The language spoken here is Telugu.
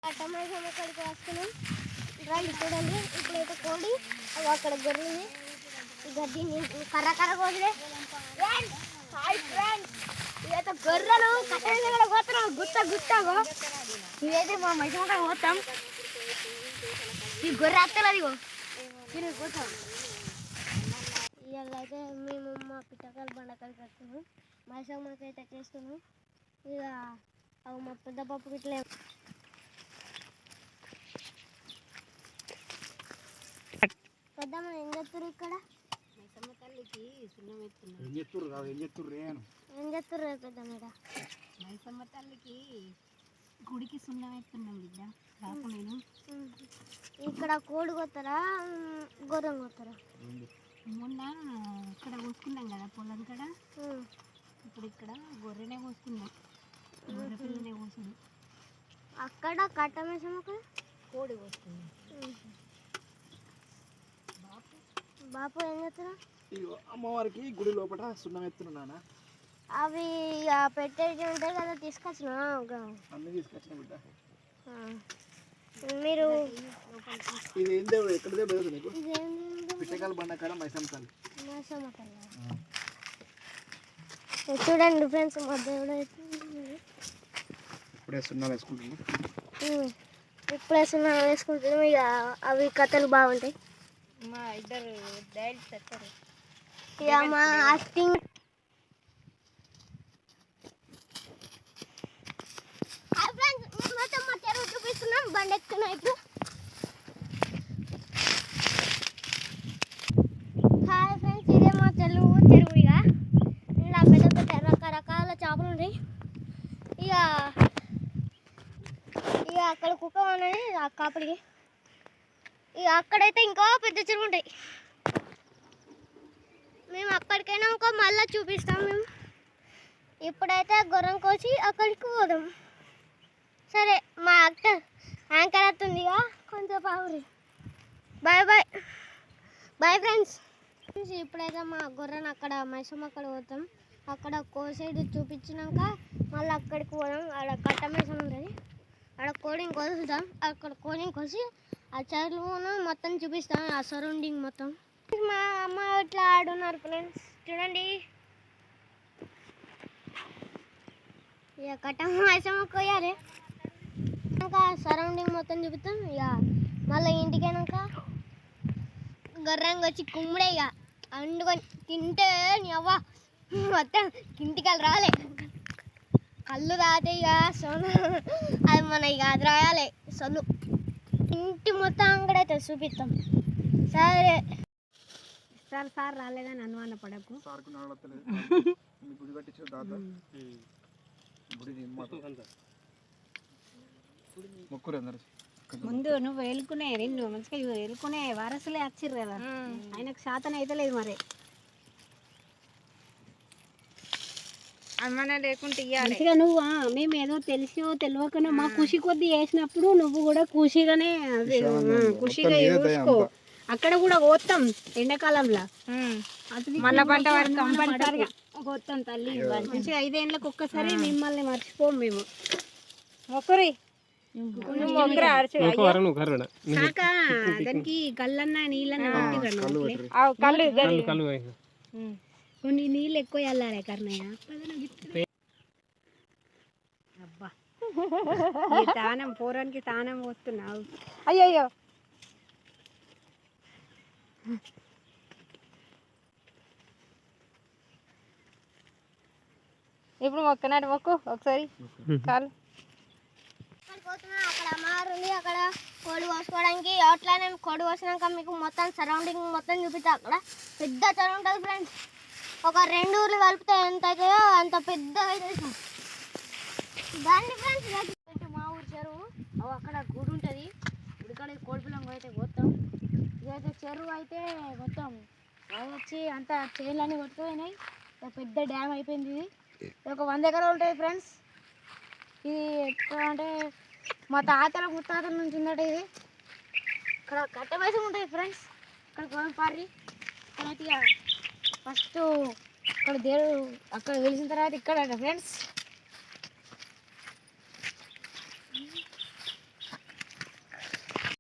టమాటా అక్కడికి వస్తున్నాం రండి చూడండి. ఇప్పుడైతే కోడి అక్కడ గొర్రెలు గడ్డిని కర్ర కర్ర కోసలే ఇదైతే గొర్రెలు కట్ట పోతున్నాం గుత్త గుత్తగో. ఇదైతే మా మైసమ్మ పోతాం. ఈ గొర్రె అత్తలేదు దీనికి పోతాం. ఇవాళ అయితే మేము మా పిట్టకాయలు బండకాయలు కడుతున్నాం. మైసమ్మకి అయితే చేస్తున్నాం. ఇక అవి మా పెద్ద పప్పు ఇట్లే పెద్దమ్మ ఏం చెప్తారు ఇక్కడ మైసమ్మ తల్లికి సున్నం ఎత్తున్నాం. ఏం చెప్తారు పెద్దమ్మ మైసమ్మ తల్లికి గుడికి సున్నం ఎత్తున్నాం బిడ్డ. రాకు నేను ఇక్కడ కోడి కొత్తరా గొర్రెం కొత్తరా? మొన్న ఇక్కడ కోసుకున్నాం కదా పొలం కాడ. ఇప్పుడు ఇక్కడ గొర్రెనే కోసుకున్నాం. గొర్రె పిల్లనే కోసుకున్నాం. అక్కడ కట్ట మైసమ్మకు కోడి కోసుకున్నాం. బాపు ఏం చేస్తున్నా? అమ్మవారికి గుడి లోపల సున్నం ఎత్తున్నా. అవి పెట్టేవి ఉంటాయి కదా తీసుకొచ్చిన అన్ని తీసుకొచ్చిన బిడ్డ. మీరు ఇది ఏం దేవుడు ఎక్కడ దేవుడు నీకు? పిట్టకాయల బండకాడ మైసమ్మ తల్లి. మైసమ్మ తల్లి చూడండి ఫ్రెండ్స్. మా దేవుడు ఇప్పుడే సున్నం వేసుకుంటున్నాం. ఇప్పుడే సున్నం వేసుకుంటున్నాం. ఇక అవి కథలు బాగుంటాయి. మా ఇద్దరు డైలీ చెప్తారు. ఇక మా యాక్టింగ్ మొత్తం మా చెరువు చూపిస్తున్నాం. బండి ఎక్కుతున్నాం ఇప్పుడు. హాయ్ ఫ్రెండ్స్, ఇదే మా చెరువు. ఇక ఇలా పెద్ద పెద్ద రకరకాల చేపలు ఉంటాయి. ఇక ఇక అక్కడ కుక్క ఉన్నది ఆ కాపలికి. ఇక అక్కడైతే ఇంకా పెద్ద చెరువు ఉంటాయి. మేము అక్కడికైనా ఇంకా మళ్ళీ చూపిస్తాం. మేము ఇప్పుడైతే గొర్రెం కోసి అక్కడికి పోదాం. సరే మా యాంకర్ వస్తుంది. ఇక కొంచెం ఆగురి. Bye bye bye friends. ఇప్పుడైతే మా గొర్రెను అక్కడ మైసమ్మ అక్కడ పోతాం. అక్కడ కోసైడ్ చూపించినాక మళ్ళీ అక్కడికి పోదాం. ఆడ కట్ట మైసమ్మ ఉంటుంది. ఆడ కోడిని కోసుదాం. అక్కడ కోడిని కోసి ఆ చెరువును మొత్తం చూపిస్తాం. ఆ సరౌండింగ్ మొత్తం. మా అమ్మ ఇట్లా ఆడున్నారు ఫ్రెండ్స్ చూడండి. ఇక కట్ట మైసమ్మ కోయాలి. ఇంకా సరౌండింగ్ మొత్తం చూపిస్తాం. ఇక మళ్ళీ ఇంటికి అయినాక గొర్రెంగా వచ్చి కుమ్ముడే ఇక అండుకొని తింటే అవ్వ మొత్తం ఇంటికి రాలే కళ్ళు రాతే ఇక సొను అది మన ఇక అది రాయాలి సొల్లు. ఇంటి మొత్తం అంగడైతే చూపిస్తాం. సరే సార్ రాలేదని అనుమాన పడకు. ముందు నువ్వు వెళ్ళుకునే నిన్ను మంచిగా వెళ్ళుకునే వారసులే వచ్చిర్రు కదా. ఆయనకు శాతం అయితే లేదు మరి. అమ్మనే లేకుంటే మంచిగా నువ్వు మేము ఏదో తెలిసో తెలియకనో మా ఖుషి కొద్ది వేసినప్పుడు నువ్వు కూడా ఖుషిగానే ఖుషిగా చూసుకో. అక్కడ కూడా కోస్తాం ఎండాకాలంలో. మళ్ళా పంట కంపల్సరిగా కోస్తాం తల్లి. మంచిగా 5 ఏళ్ళకి ఒక్కసారి మిమ్మల్ని మర్చిపోం మేము. ఒకరి దానికి కళ్ళన్నా నీళ్ళన్నా కొన్ని నీళ్ళు ఎక్కువ వెళ్ళాలి కర్ణయ్య. అబ్బా తానం పోరానికి తానం పోస్తున్నావు. అయ్యయ్యో ఇప్పుడు మొక్కనాడు మొక్కు ఒకసారి కాలు. అక్కడ అమ్మవారు ఉంది. అక్కడ కోడి కోసుకోవడానికి అట్లానే కోడి కోసినాక మీకు మొత్తం సరౌండింగ్ మొత్తం చూపిస్తా. అక్కడ పెద్ద చెరువు ఉంటుంది ఫ్రెండ్స్. ఒక 2 ఊర్లు కలిపితే ఎంత అవుతాయో అంత పెద్ద అవుతుంది దాన్ని ఫ్రెండ్స్. మా ఊరు చెరువు అక్కడ గుడి ఉంటుంది. గుడికాడ కోడి పిల్లం అయితే పోతాం. ఇదైతే చెరువు అయితే మొత్తం వచ్చి అంత చేనులన్నీ కొట్టుకుపోయినాయి. పెద్ద డ్యామ్ అయిపోయింది. ఇది ఒక 100 ఎకరాలు ఉంటుంది ఫ్రెండ్స్. ఇది ఎట్లా అంటే మా తాతల ముత్తాతల నుంచి ఉందట. ఇది ఇక్కడ కట్ట మైసమ్మ ఉంటుంది ఫ్రెండ్స్. ఇక్కడ గోపారి ఇక్కడైతే ఫస్ట్ ఇక్కడ దేవుడు అక్కడ వెలిసిన తర్వాత ఇక్కడ ఫ్రెండ్స్